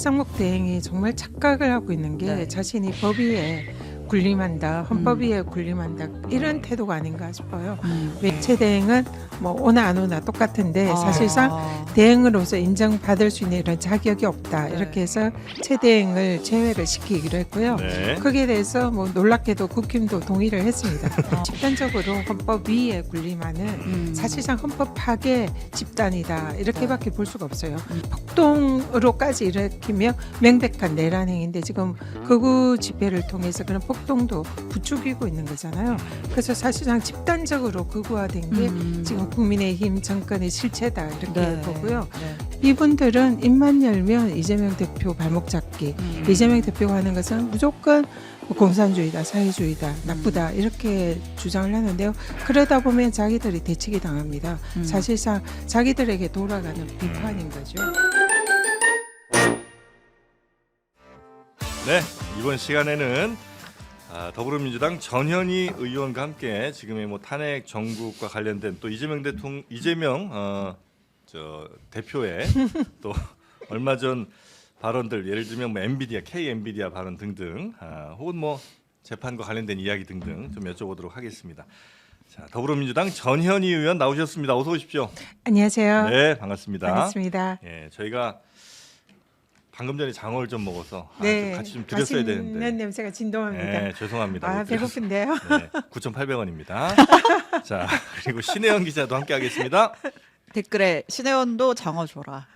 최상목 대행이 정말 착각을 하고 있는 게 네. 자신이 법위에 군림한다, 헌법위에 군림한다 이런 태도가 아닌가 싶어요. 최 대행은 뭐 오나 안 오나 똑같은데 사실상 대행으로서 인정받을 수 있는 이런 자격이 없다 네. 이렇게 해서 최 대행을 제외를 시키기로 했고요. 네. 거기에 대해서 뭐 놀랍게도 국힘도 동의를 했습니다. 집단적으로 헌법 위에 군림하는 사실상 헌법 파괴 집단이다 이렇게밖에 볼 수가 없어요. 폭동으로까지 일으키며 명백한 내란 행위인데 지금 극우 집회를 통해서 그런 폭동도 부추기고 있는 거잖아요. 그래서 사실상 집단적으로 극우화된 게 지금 국민의힘 정권의 실체다 이렇게 네. 보고요. 네. 이분들은 입만 열면 이재명 대표 발목 잡기, 이재명 대표가 하는 것은 무조건 뭐 공산주의다, 사회주의다, 나쁘다 이렇게 주장을 하는데요. 그러다 보면 자기들이 대치기 당합니다. 사실상 자기들에게 돌아가는 비판인 거죠. 네, 이번 시간에는 더불어민주당 전현희 의원과 함께 지금의 뭐 탄핵 정국과 관련된 또 이재명 대표의 또 얼마 전 발언들 예를 들면 뭐 엔비디아, K 엔비디아 발언 등등 혹은 뭐 재판과 관련된 이야기 등등 좀 여쭤보도록 하겠습니다. 자, 더불어민주당 전현희 의원 나오셨습니다. 어서 오십시오. 안녕하세요. 네, 반갑습니다. 반갑습니다. 예, 저희가 방금 전에 장어를 좀 먹어서 네, 좀 같이 좀 드렸어야 맛있는 되는데. 냄새가 진동합니다. 네, 죄송합니다. 아, 못 드렸습니다. 배고픈데요. 네, 9,800원입니다. 자, 그리고 신혜영 기자도 함께하겠습니다. 댓글에 신혜원도 장어 줘라.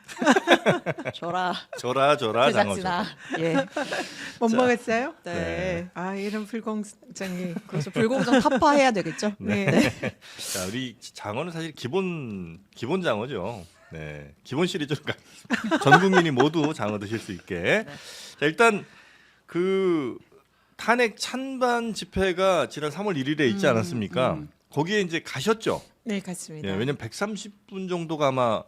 줘라. 줘라 장어 줘. 제작진아. 예. 못 자, 먹었어요? 네. 아, 이런 불공정이. 그래서 불공정 타파해야 되겠죠. 네. 자, 우리 장어는 사실 기본 장어죠. 네, 기본 시리즈로 가겠습니다. 전 국민이 모두 장어 드실 수 있게. 자, 일단 그 탄핵 찬반 집회가 지난 3월 1일에 있지 않았습니까? 거기에 이제 가셨죠. 네, 같습니다. 예, 왜냐면 130분 정도가 아마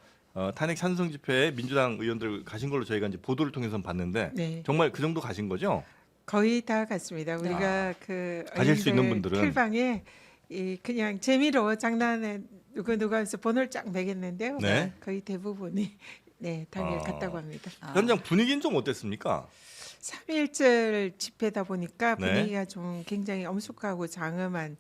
탄핵 찬성 집회에 민주당 의원들 가신 걸로 저희가 이제 보도를 통해서 봤는데 네, 정말 그 정도 가신 거죠? 거의 다 갔습니다. 우리가 그 가실 수 있는 분들은. 필방에 그냥 재미로 장난에 누가 해서 번호를 쫙 매겼는데요. 네. 거의 대부분이 네, 당일 갔다고 합니다. 현장 분위기는 좀 어땠습니까? 3.1절 집회다 보니까 네. 분위기가 좀 굉장히 엄숙하고 장엄한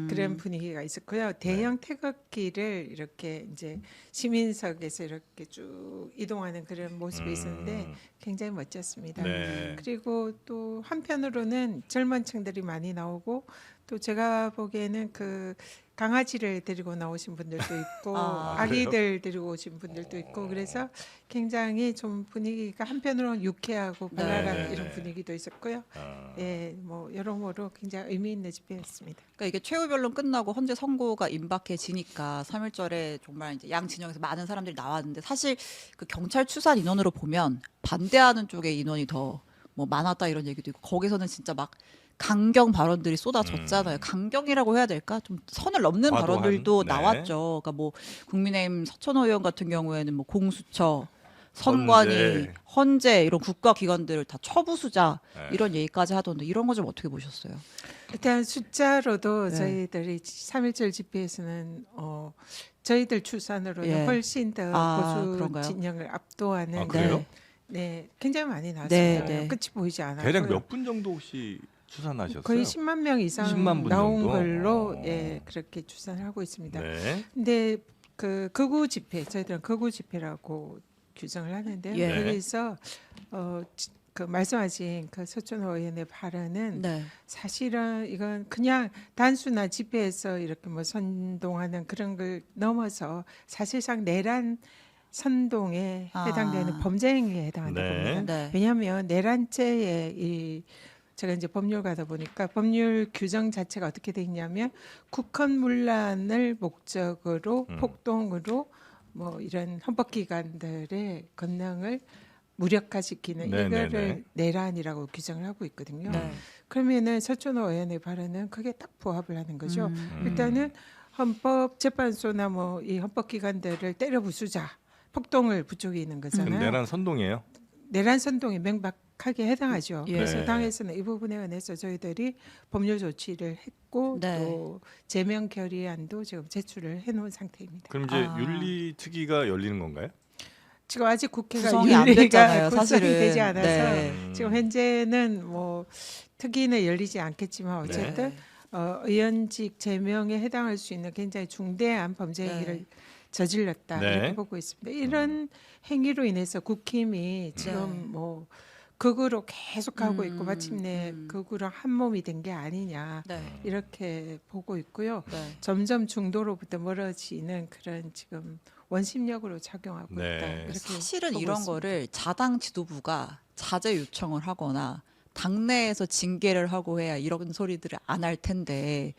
그런 분위기가 있었고요. 대형 태극기를 이렇게 이제 시민석에서 이렇게 쭉 이동하는 그런 모습이 있었는데 굉장히 멋졌습니다. 네. 그리고 또 한편으로는 젊은 층들이 많이 나오고 또 제가 보기에는 그 강아지를 데리고 나오신 분들도 있고 아기들 데리고 오신 분들도 있고 그래서 굉장히 좀 분위기가 한편으로는 유쾌하고 발랄한 네. 이런 분위기도 있었고요. 예, 뭐 여러모로 굉장히 의미 있는 집회였습니다. 그러니까 이게 최후 변론 끝나고 헌재 선고가 임박해지니까 3.1절에 정말 이제 양 진영에서 많은 사람들이 나왔는데 사실 그 경찰 추산 인원으로 보면 반대하는 쪽의 인원이 더 뭐 많았다 이런 얘기도 있고 거기서는 진짜 막 강경 발언들이 쏟아졌잖아요. 강경이라고 해야 될까? 좀 선을 넘는 과도한? 발언들도 네. 나왔죠. 그러니까 뭐 국민의힘 서천호 의원 같은 경우에는 뭐 공수처, 선관위, 헌재 이런 국가기관들을 다 처부수자 네. 이런 얘기까지 하던데 이런 거 좀 어떻게 보셨어요? 일단 숫자로도 네. 저희들이 3.1절 집회에서는 저희들 추산으로는 예. 훨씬 더 보수 그런가요? 진영을 압도하는 아, 그래요? 네, 굉장히 많이 나왔습니다. 네, 네. 끝이 보이지 않아요. 대략 몇 분 정도 혹시 추산하셨어요? 거의 10만 명 이상 10만 분 나온 정도? 걸로 예, 그렇게 추산을 하고 있습니다. 네. 근데 그 극우 집회 저희들은 극우 집회라고 규정을 하는데요. 예. 그래서 그 말씀하신 그 서천호 의원의 발언은 네. 사실은 이건 그냥 단순한 집회에서 이렇게 뭐 선동하는 그런 걸 넘어서 사실상 내란 선동에 해당되는 범죄 행위에 해당한다고 네. 봅니다. 네. 왜냐하면 내란죄의 제가 이제 법률가다 보니까 법률 규정 자체가 어떻게 돼 있냐면 국헌문란을 목적으로 폭동으로 뭐 이런 헌법기관들의 권능을 무력화시키는 네, 이거를 네, 네. 내란이라고 규정을 하고 있거든요. 네. 그러면은 서천호 의원의 발언은 그게 딱 부합을 하는 거죠. 음. 일단은 헌법재판소나 뭐 이 헌법기관들을 때려 부수자, 폭동을 부추기는 그럼 거잖아요. 내란 선동이에요? 내란 선동에 명백하게 해당하죠. 예. 그래서 네. 당에서는 이 부분에 관해서 저희들이 법률 조치를 했고 네. 또 제명 결의안도 지금 제출을 해놓은 상태입니다. 그럼 이제 윤리특위가 열리는 건가요? 지금 아직 국회가 구성이 안 윤리가 됐잖아요, 구성이 사실은. 되지 않아서 네. 지금 현재는 뭐 특위는 열리지 않겠지만 어쨌든 네. 의원직 제명에 해당할 수 있는 굉장히 중대한 범죄 행위를 네. 저질렀다 네. 이렇게 보고 있습니다. 이런 행위로 인해서 국힘이 지금 네. 뭐 극으로 계속하고 있고 마침내 음. 극으로 한 몸이 된 게 아니냐 네. 이렇게 보고 있고요. 네. 점점 중도로부터 멀어지는 그런 지금 원심력으로 작용하고 네. 있다. 이렇게 사실은 보고 이런 있습니다. 거를 자당 지도부가 자제 요청을 하거나 당내에서 징계를 하고 해야 이런 소리들을 안 할 텐데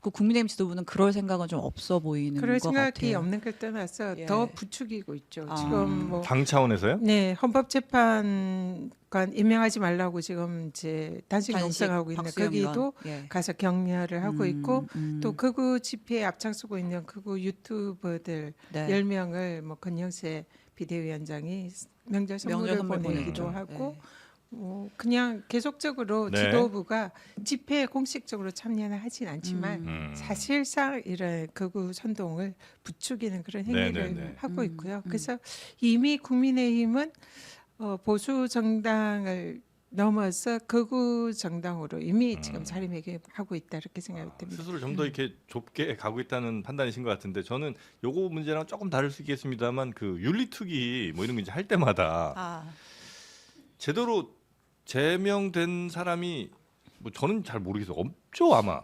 그 국민의힘 지도부는 그럴 생각은 좀 없어 보이는 그럴 것 생각이 같아요. 없는 걸 떠나서 예. 더 부추기고 있죠. 아. 지금 뭐 당 차원에서요? 네, 헌법재판관 임명하지 말라고 지금 이제 단식 농성하고 있는 박수영 거기도 의원. 예. 가서 격려를 하고 있고 또 음. 극우 집회에 앞장서고 있는 극우 유튜버들 네. 10명을 뭐 권영세 비대위원장이 명절 선물을 선물 보내기도 보냈죠. 하고 네. 그냥 계속적으로 네. 지도부가 집회에 공식적으로 참여는 하진 않지만 음. 사실상 이런 극우 선동을 부추기는 그런 행위를 네네네. 하고 있고요. 그래서 이미 국민의힘은 보수 정당을 넘어서 극우 정당으로 이미 지금 자리매김하고 있다 이렇게 생각이 듭니다. 스스로 좀 더 이렇게 좁게 가고 있다는 판단이신 것 같은데 저는 요거 문제랑 조금 다를 수 있겠습니다만 그 윤리특위 뭐 이런 거 이제 할 때마다 아, 제대로 제명된 사람이 뭐 저는 잘 모르겠어요. 없죠 아마.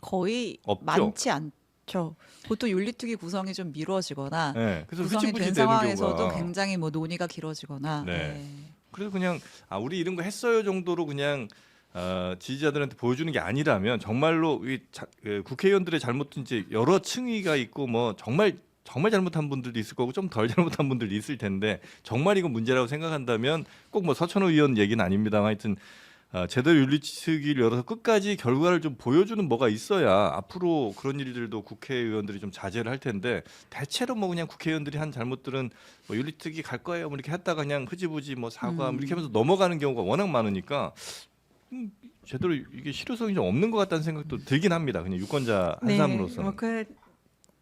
거의 없죠. 많지 않죠. 보통 윤리특위 구성이 좀 미뤄지거나 네. 그래서 구성이 흐지부지 된 되는 상황에서도 경우가. 굉장히 뭐 논의가 길어지거나 네. 그래서 그냥 우리 이런 거 했어요 정도로 그냥 지지자들한테 보여주는 게 아니라면 정말로 그 국회의원들의 잘못도 이제 여러 층위가 있고 뭐 정말 잘못한 분들도 있을 거고 좀 덜 잘못한 분들도 있을 텐데 정말 이거 문제라고 생각한다면 꼭 뭐 서천호 의원 얘기는 아닙니다만 하여튼 제대로 윤리특위를 열어서 끝까지 결과를 좀 보여주는 뭐가 있어야 앞으로 그런 일들도 국회의원들이 좀 자제를 할 텐데 대체로 뭐 그냥 국회의원들이 한 잘못들은 뭐 윤리특위 갈 거예요 뭐 이렇게 했다가 그냥 흐지부지 뭐 사과 뭐 이렇게 하면서 넘어가는 경우가 워낙 많으니까 제대로 이게 실효성이 좀 없는 것 같다는 생각도 들긴 합니다. 그냥 유권자 한 사람으로서는.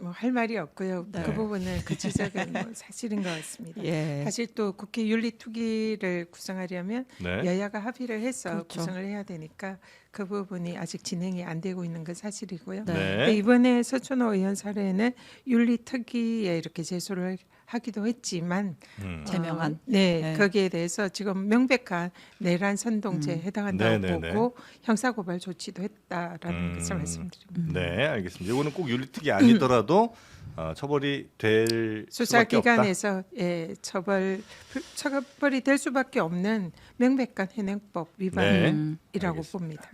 할 말이 없고요. 네. 그 부분은 그 지적은 뭐 사실인 것 같습니다. 예. 사실 또 국회 윤리특위를 구성하려면 네. 여야가 합의를 해서 그렇죠. 구성을 해야 되니까 그 부분이 아직 진행이 안 되고 있는 건 사실이고요. 네. 근데 네. 이번에 서천호 의원 사례는 윤리특위에 이렇게 제소를 하기도 했지만 제명한. 네, 네. 거기에 대해서 지금 명백한 내란 선동죄에 해당한다고 네네네. 보고 형사고발 조치도 했다라는 것을 말씀드립니다. 네, 알겠습니다. 이거는 꼭 윤리특위 아니더라도 처벌이 될 수밖에 없다. 수사기관에서 처벌이 될 수밖에 없는 명백한 현행법 네. 위반이라고 알겠습니다. 봅니다.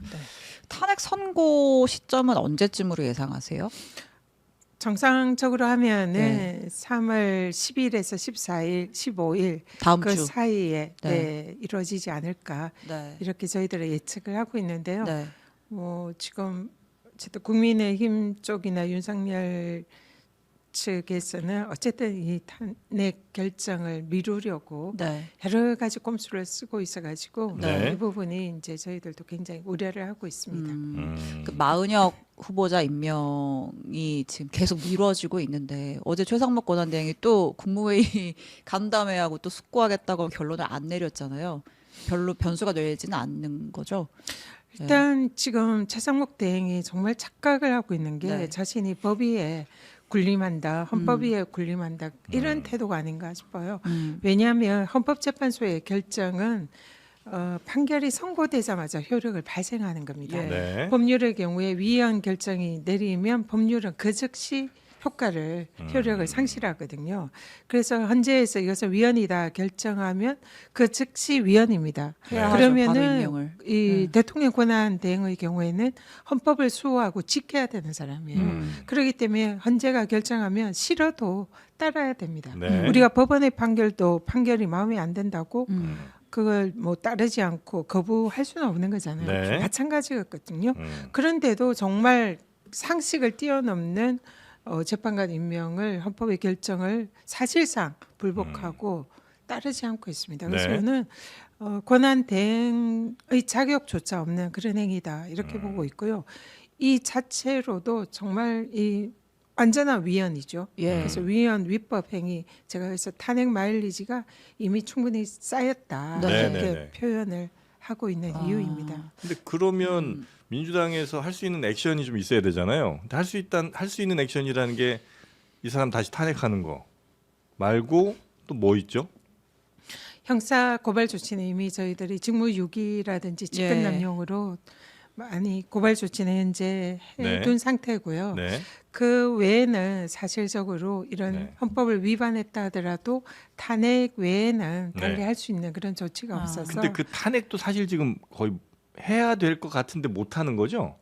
탄핵 선고 시점은 언제쯤으로 예상하세요? 정상적으로 하면은 네. 3월 10일에서 14일, 15일 다음 그 주. 사이에 네. 이루어지지 않을까 네. 이렇게 저희들은 예측을 하고 있는데요. 네. 뭐 지금 어쨌든 국민의힘 쪽이나 윤석열 측에서는 어쨌든 이 탄핵 결정을 미루려고 네. 여러 가지 꼼수를 쓰고 있어가지고 네. 이 부분이 이제 저희들도 굉장히 우려를 하고 있습니다. 그 마은혁 후보자 임명이 지금 계속 미뤄지고 있는데 어제 최상목 권한대행이 또 국무회의 간담회하고 또 숙고하겠다고 결론을 안 내렸잖아요. 별로 변수가 되지는 않는 거죠. 일단 지금 최상목 대행이 정말 착각을 하고 있는 게 네. 자신이 법위에 군림한다, 헌법위에 군림한다 이런 태도가 아닌가 싶어요. 왜냐하면 헌법재판소의 결정은 판결이 선고되자마자 효력을 발생하는 겁니다. 예. 네. 법률의 경우에 위헌 결정이 내리면 법률은 그 즉시 효력을 상실하거든요. 그래서 헌재에서 이것을 위헌이다 결정하면 그 즉시 위헌입니다. 해야 하죠, 바로 그러면은 임명을. 이 대통령 권한 대행의 경우에는 헌법을 수호하고 지켜야 되는 사람이에요. 그렇기 때문에 헌재가 결정하면 싫어도 따라야 됩니다. 네. 우리가 법원의 판결이 마음에 안 든다고 그걸 뭐 따르지 않고 거부할 수는 없는 거잖아요. 네. 마찬가지였거든요. 그런데도 정말 상식을 뛰어넘는 재판관 임명을 헌법의 결정을 사실상 불복하고 따르지 않고 있습니다. 그래서 네. 저는 권한 대행의 자격조차 없는 그런 행위다 이렇게 보고 있고요. 이 자체로도 정말 완전한 위헌이죠. 예. 그래서 위헌 위법 행위 제가 그래서 탄핵 마일리지가 이미 충분히 쌓였다 네. 이렇게 네네네. 표현을 하고 있는 이유입니다. 근데 그러면 민주당에서 할 수 있는 액션이 좀 있어야 되잖아요. 근데 할 수 있는 액션이라는 게 이 사람 다시 탄핵하는 거 말고 또 뭐 있죠? 형사 고발 조치는 이미 저희들이 직무유기라든지 직권남용으로 많이 고발 조치는 현재 해둔 상태고요. 네. 그 외에는 사실적으로 이런 네. 헌법을 위반했다 하더라도 탄핵 외에는 달리 네. 할 수 있는 그런 조치가 아. 없어서 근데 그 탄핵도 사실 지금 거의 해야 될 것 같은데 못 하는 거죠?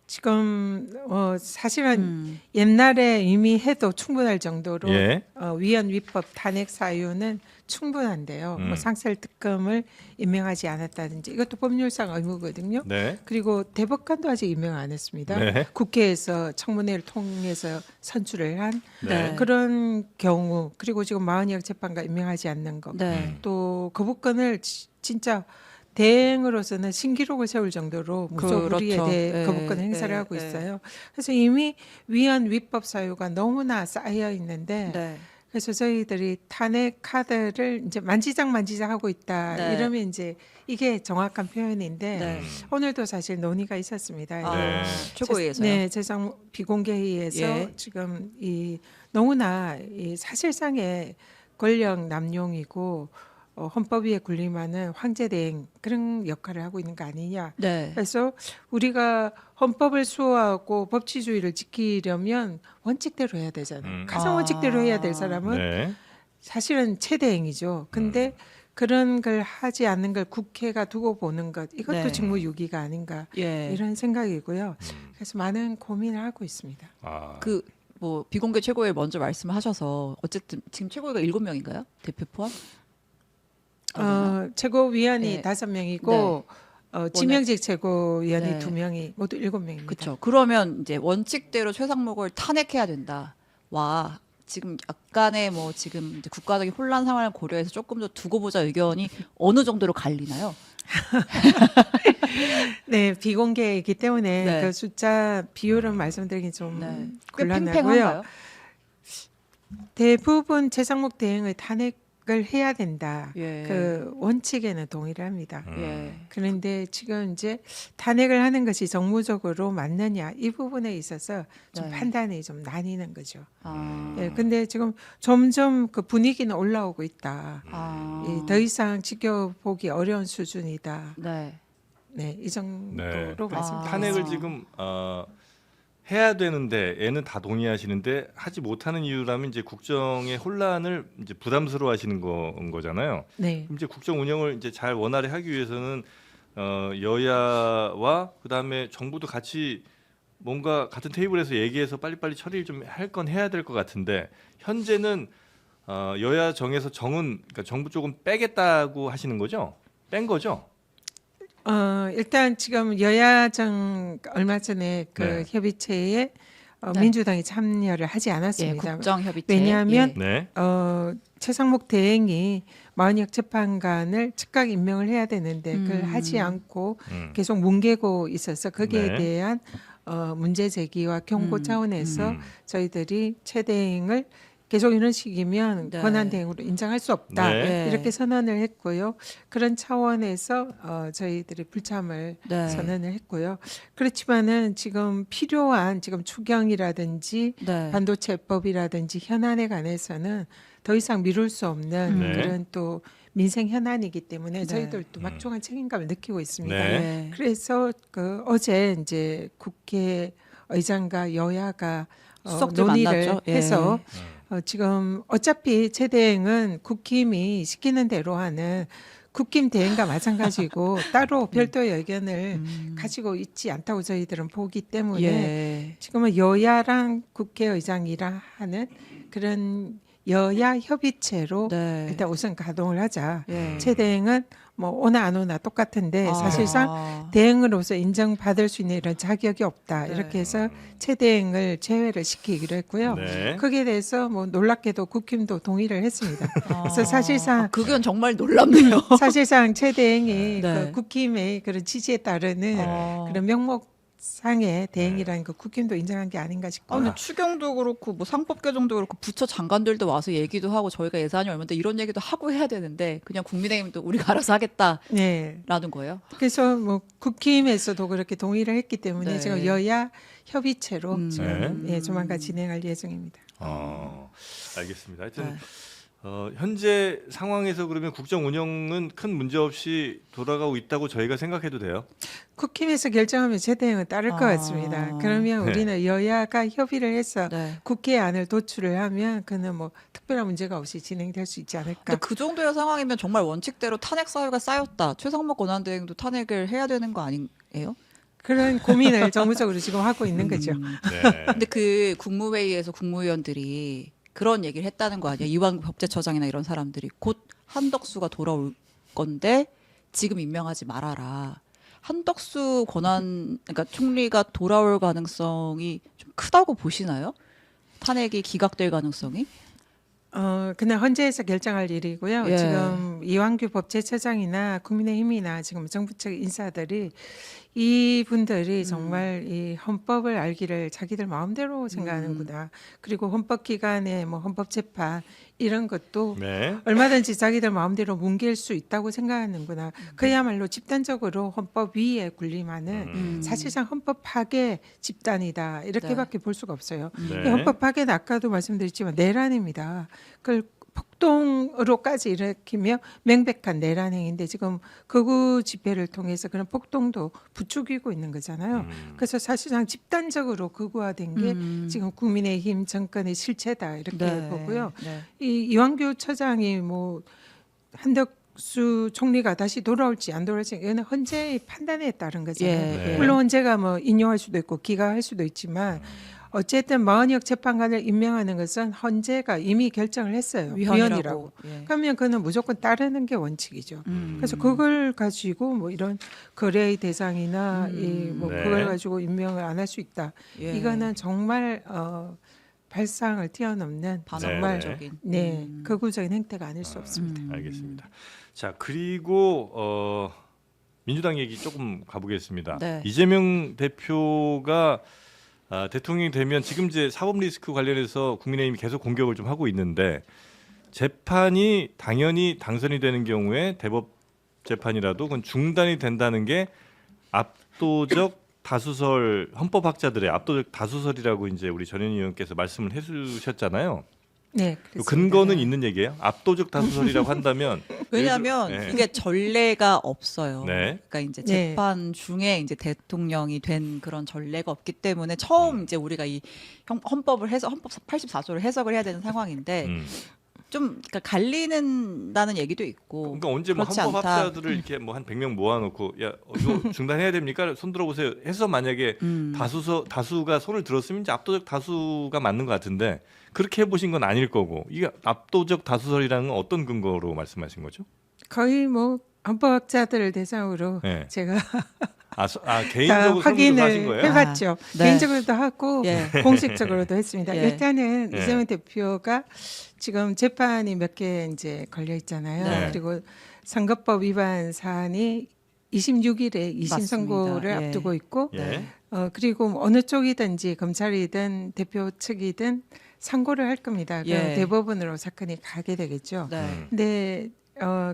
지금 사실은 옛날에 이미 해도 충분할 정도로 예. 위헌 위법 탄핵 사유는 충분한데요. 뭐 상설 특검을 임명하지 않았다든지 이것도 법률상 의무거든요. 네. 그리고 대법관도 아직 임명 안 했습니다. 네. 국회에서 청문회를 통해서 선출을 한 네. 그런 경우 그리고 지금 마흔이억 재판관 임명하지 않는 것 네. 또 거부권을 진짜 대행으로서는 신기록을 세울 정도로 무소불위에 그렇죠. 대해 네, 거부권 행사를 네, 하고 네. 있어요. 그래서 이미 위헌 위법 사유가 너무나 쌓여 있는데 네. 그래서 저희들이 탄핵 카드를 이제 만지작 하고 있다 네. 이러면 이제 이게 정확한 표현인데 네. 오늘도 사실 논의가 있었습니다. 아, 네. 최고위에서요. 네, 재상 비공개 회의에서 예. 지금 이 너무나 이 사실상의 권력 남용이고 헌법 위에 군림하는 황제 대행 그런 역할을 하고 있는 거 아니냐. 네. 그래서 우리가 헌법을 수호하고 법치주의를 지키려면 원칙대로 해야 되잖아요. 가장 원칙대로 해야 될 사람은 네. 사실은 최대행이죠. 근데 그런 걸 하지 않는 걸 국회가 두고 보는 것 이것도 네. 직무유기가 아닌가 예. 이런 생각이고요. 그래서 많은 고민을 하고 있습니다. 아. 그 뭐 비공개 최고위 먼저 말씀하셔서 어쨌든 지금 최고위가 7명인가요? 대표 포함? 최고위원이 네. 5명이고 지명직 최고위원이 네. 2명이 모두 7명입니다. 그렇죠. 그러면 이제 원칙대로 최상목을 탄핵해야 된다. 와 지금 약간의 뭐 지금 이제 국가적인 혼란 상황을 고려해서 조금 더 두고 보자 의견이 어느 정도로 갈리나요? 네, 비공개이기 때문에 네. 그 숫자 비율은 말씀드리기 좀 네. 꽤 곤란하고요. 팽팽한가요? 대부분 최상목 대행의 탄핵을 해야 된다. 예. 그 원칙에는 동의를 합니다. 예. 그런데 지금 이제 탄핵을 하는 것이 정무적으로 맞느냐 이 부분에 있어서 좀 네. 판단이 좀 나뉘는 거죠. 아. 예, 근데 지금 점점 그 분위기는 올라오고 있다. 아. 더 이상 지켜보기 어려운 수준이다. 네. 네, 이 정도로 네. 말씀드립니다. 탄핵을 지금 해야 되는데 얘는 다 동의하시는데 하지 못하는 이유라면 이제 국정의 혼란을 이제 부담스러워하시는 거잖아요. 네, 그럼 이제 국정 운영을 이제 잘 원활히 하기 위해서는 여야와 그다음에 정부도 같이 뭔가 같은 테이블에서 얘기해서 빨리빨리 처리를 좀 할 건 해야 될 것 같은데 현재는 여야 정에서 그러니까 정부 쪽은 빼겠다고 하시는 거죠? 뺀 거죠? 일단 지금 여야정 얼마 전에 그 네. 협의체에 네. 민주당이 참여를 하지 예, 않았습니다. 국정협의체. 왜냐하면 네. 최상목 대행이 마흔이억 재판관을 즉각 임명을 해야 되는데 그걸 하지 않고 계속 뭉개고 있어서 거기에 네. 대한 문제 제기와 경고 차원에서 저희들이 최대행을 계속 이런 식이면 네. 권한 대행으로 인정할 수 없다 네. 이렇게 선언을 했고요. 그런 차원에서 저희들이 불참을 네. 선언을 했고요. 그렇지만은 지금 필요한 지금 추경이라든지 네. 반도체법이라든지 현안에 관해서는 더 이상 미룰 수 없는 네. 그런 또 민생 현안이기 때문에 네. 저희들도 막중한 책임감을 느끼고 있습니다. 네. 네. 그래서 그 어제 이제 국회의장과 여야가 수석들 논의를 만났죠. 예. 해서 지금 어차피 최대행은 국힘이 시키는 대로 하는 국힘 대행과 마찬가지고 따로 별도의 의견을 가지고 있지 않다고 저희들은 보기 때문에 예. 지금은 여야랑 국회의장이랑 하는 그런 여야 협의체로 네. 일단 우선 가동을 하자. 예. 최대행은 뭐 오나 안 오나 똑같은데 아. 사실상 대행으로서 인정받을 수 있는 이런 자격이 없다. 네. 이렇게 해서 최대행을 제외를 시키기로 했고요. 네. 거기에 대해서 뭐 놀랍게도 국힘도 동의를 했습니다. 그래서 사실상 그건 정말 놀랍네요. 사실상 최대행이 네. 그 국힘의 그런 지지에 따르는 어. 그런 명목 상의 대행이라는 그 국힘도 인정한 게 아닌가 싶고. 근데 추경도 그렇고 뭐 상법 개정도 그렇고 부처 장관들도 와서 얘기도 하고 저희가 예산이 얼마인데 이런 얘기도 하고 해야 되는데 그냥 국민의힘도 우리가 알아서 하겠다라는 네. 거예요. 그래서 뭐 국힘에서도 그렇게 동의를 했기 때문에 네. 지금 여야 협의체로 지금 네. 조만간 진행할 예정입니다. 알겠습니다. 하여튼 네. 현재 상황에서 그러면 국정 운영은 큰 문제 없이 돌아가고 있다고 저희가 생각해도 돼요. 국힘에서 결정하면 제 대응은 따를 것 같습니다. 그러면 네. 우리는 여야가 협의를 해서 네. 국회안을 도출을 하면 그는 뭐 특별한 문제가 없이 진행될 수 있지 않을까. 근데 그 정도의 상황이면 정말 원칙대로 탄핵 사유가 쌓였다. 최상목 권한대행도 탄핵을 해야 되는 거 아니에요? 그런 고민을 정무적으로 지금 하고 있는 거죠. 네. 근데 그 국무회의에서 국무위원들이 그런 얘기를 했다는 거 아니야? 이완구 법제처장이나 이런 사람들이 곧 한덕수가 돌아올 건데 지금 임명하지 말아라. 한덕수 그러니까 총리가 돌아올 가능성이 좀 크다고 보시나요? 탄핵이 기각될 가능성이? 그냥 헌재에서 결정할 일이고요. 예. 지금 이완규 법제처장이나 국민의힘이나 지금 정부 측 인사들이 이분들이 정말 이 헌법을 알기를 자기들 마음대로 생각하는구나. 그리고 헌법기관의 뭐 헌법재판 이런 것도 네. 얼마든지 자기들 마음대로 뭉갤 수 있다고 생각하는구나. 그야말로 집단적으로 헌법 위에 군림하는 사실상 헌법 파괴 집단이다. 이렇게밖에 볼 수가 없어요. 네. 이 헌법 파괴는 아까도 말씀드렸지만 내란입니다. 그걸 폭동으로까지 일으키며 명백한 내란 행위인데 지금 극우 집회를 통해서 그런 폭동도 부추기고 있는 거잖아요. 그래서 사실상 집단적으로 극우화된 게 지금 국민의힘 정권의 실체다 이렇게 보고요. 네. 이 이완규 처장이 뭐 한덕수 총리가 다시 돌아올지 안 돌아올지 이거는 헌재의 판단에 따른 거잖아요. 네. 물론 헌재가 뭐 인용할 수도 있고 기각할 수도 있지만 어쨌든 마흔역 재판관을 임명하는 것은 헌재가 이미 결정을 했어요. 위헌이라고. 예. 그러면 그는 무조건 따르는 게 원칙이죠. 그래서 그걸 가지고 뭐 이런 거래의 대상이나 이뭐 네. 그걸 가지고 임명을 안 할 수 있다. 예. 이거는 정말 발상을 뛰어넘는 정말 반항적인. 네 극우적인 행태가 아닐 수 없습니다. 알겠습니다. 자, 그리고 민주당 얘기 조금 가보겠습니다. 네. 이재명 대표가 대통령이 되면 지금 이제 사법 리스크 관련해서 국민의힘이 계속 공격을 좀 하고 있는데 재판이 당연히 당선이 되는 경우에 대법 재판이라도 그건 중단이 된다는 게 압도적 다수설 헌법학자들의 압도적 다수설이라고 이제 우리 전현희 의원께서 말씀을 해주셨잖아요. 네, 그 그렇습니다. 근거는 있는 얘기예요? 압도적 다수설이라고 한다면 왜냐하면 예를 들어- 네. 이게 전례가 없어요. 네. 그러니까 이제 네. 재판 중에 이제 대통령이 된 그런 전례가 없기 때문에 처음 이제 우리가 이 헌법을 해서 헌법 84조를 해석을 해야 되는 상황인데 좀 그러니까 갈리는다는 얘기도 있고. 그러니까 언제 뭐 그렇지 헌법학자들을 이렇게 뭐 한 100명 모아놓고 야 이거 중단해야 됩니까? 손 들어보세요. 해서 만약에 다수가 손을 들었으면 이제 압도적 다수가 맞는 것 같은데 그렇게 해보신 건 아닐 거고 이게 압도적 다수설이라는 건 어떤 근거로 말씀하신 거죠? 거의 뭐 헌법학자들을 대상으로 네. 제가 다 확인을 개인적으로 설문조사하신 거예요? 해봤죠. 네. 개인적으로도 하고 예. 공식적으로도 했습니다. 예. 일단은 예. 이재명 대표가 지금 재판이 몇 개 이제 걸려 있잖아요. 네. 그리고 선거법 위반 사안이 26일에 2심 맞습니다. 선고를 예. 앞두고 있고 예. 그리고 어느 쪽이든지 검찰이든 대표 측이든 상고를 할 겁니다. 그 예. 대법원으로 사건이 가게 되겠죠. 네. 근데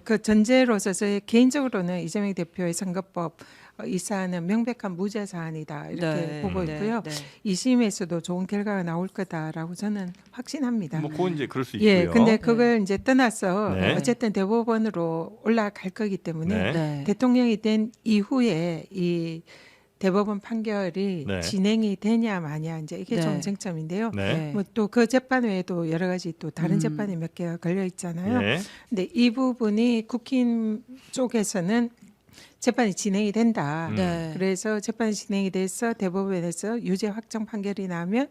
그 전제로서 개인적으로는 이재명 대표의 선거법 이 사안은 명백한 무죄 사안이다 이렇게 네. 보고 네. 있고요. 네. 2심에서도 좋은 결과가 나올 거다라고 저는 확신합니다. 뭐 그건 이제 그럴 수 있고요. 예, 근데 그걸 이제 떠나서 네. 어쨌든 대법원으로 올라갈 거기 때문에 네. 네. 대통령이 된 이후에 이 대법원 판결이 네. 진행이 되냐 마냐 이제 이게 네. 좀 쟁점인데요. 네. 뭐 또 그 재판 외에도 여러 가지 또 다른 재판이 몇 개가 걸려 있잖아요. 예. 근데 이 부분이 국힘 쪽에서는 재판이 진행이 된다. 네. 그래서 재판이 진행이 돼서 대법원에서 유죄 확정 판결이 나면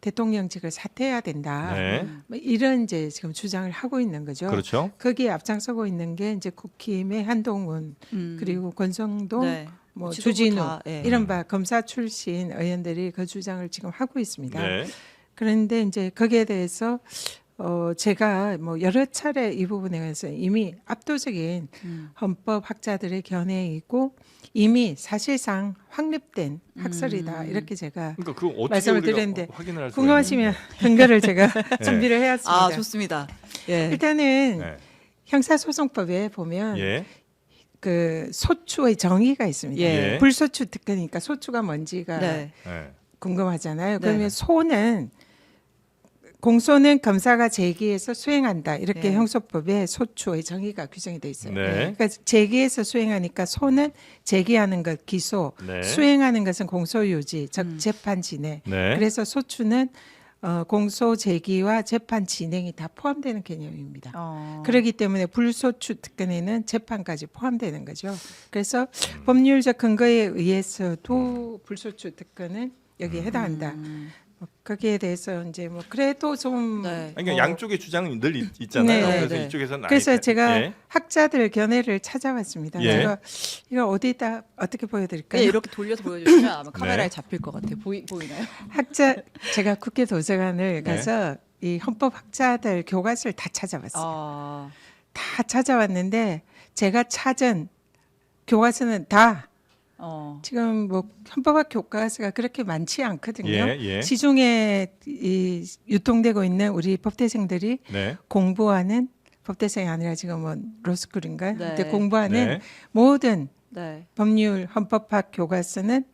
대통령직을 사퇴해야 된다. 네. 뭐 이런 이제 지금 주장을 하고 있는 거죠. 그렇죠. 거기에 앞장서고 있는 게 이제 국힘의 한동훈 그리고 권성동 네. 뭐 지도부 주진우 다, 예. 이른바 검사 출신 의원들이 그 주장을 지금 하고 있습니다. 네. 그런데 이제 거기에 대해서 제가 뭐 여러 차례 이 부분에 관해서 이미 압도적인 헌법학자들의 견해이고 이미 사실상 확립된 학설이다 이렇게 제가 그러니까 그 어떻게 말씀을 우리가 드렸는데 확인을 할 수가 궁금하시면 근거를 제가 준비를 해왔습니다. 아 좋습니다. 예. 일단은 있나요? 형사소송법에 보면 예. 그 소추의 정의가 있습니다. 예. 불소추 특허니까 소추가 뭔지가 네. 예. 궁금하잖아요. 네. 그러면 소는 공소는 검사가 제기해서 수행한다. 이렇게 네. 형소법에 소추의 정의가 규정이 돼 있어요. 네. 그러니까 제기해서 수행하니까 소는 제기하는 것 기소, 네. 수행하는 것은 공소유지, 즉 재판 진행. 네. 그래서 소추는 공소 제기와 재판 진행이 다 포함되는 개념입니다. 그렇기 때문에 불소추 특권에는 재판까지 포함되는 거죠. 그래서 법률적 근거에 의해서도 불소추 특권은 여기에 해당한다. 뭐 거기에 대해서 이제 뭐 그래도 좀 네. 그러니까 양쪽의 주장은 늘 있잖아요. 네, 그래서 네. 이쪽에서는 그래서 아예- 제가 예. 학자들 견해를 찾아봤습니다. 예. 제가 이걸 어디다 어떻게 보여드릴까요? 예, 이렇게 돌려서 보여주시면 아마 카메라에 네. 잡힐 것 같아요. 보이나요? 제가 국회 도서관을 네. 가서 이 헌법 학자들 교과서를 다 찾아봤어요. 아, 다 찾아왔는데 제가 찾은 교과서는 다 지금 뭐 헌법학 교과서가 그렇게 많지 않거든요. 예, 예. 시중에 이 유통되고 있는 우리 법대생들이 네. 공부하는 법대생이 아니라 지금 뭐 로스쿨인가요? 네. 그때 공부하는 네. 모든 네. 법률 헌법학 교과서는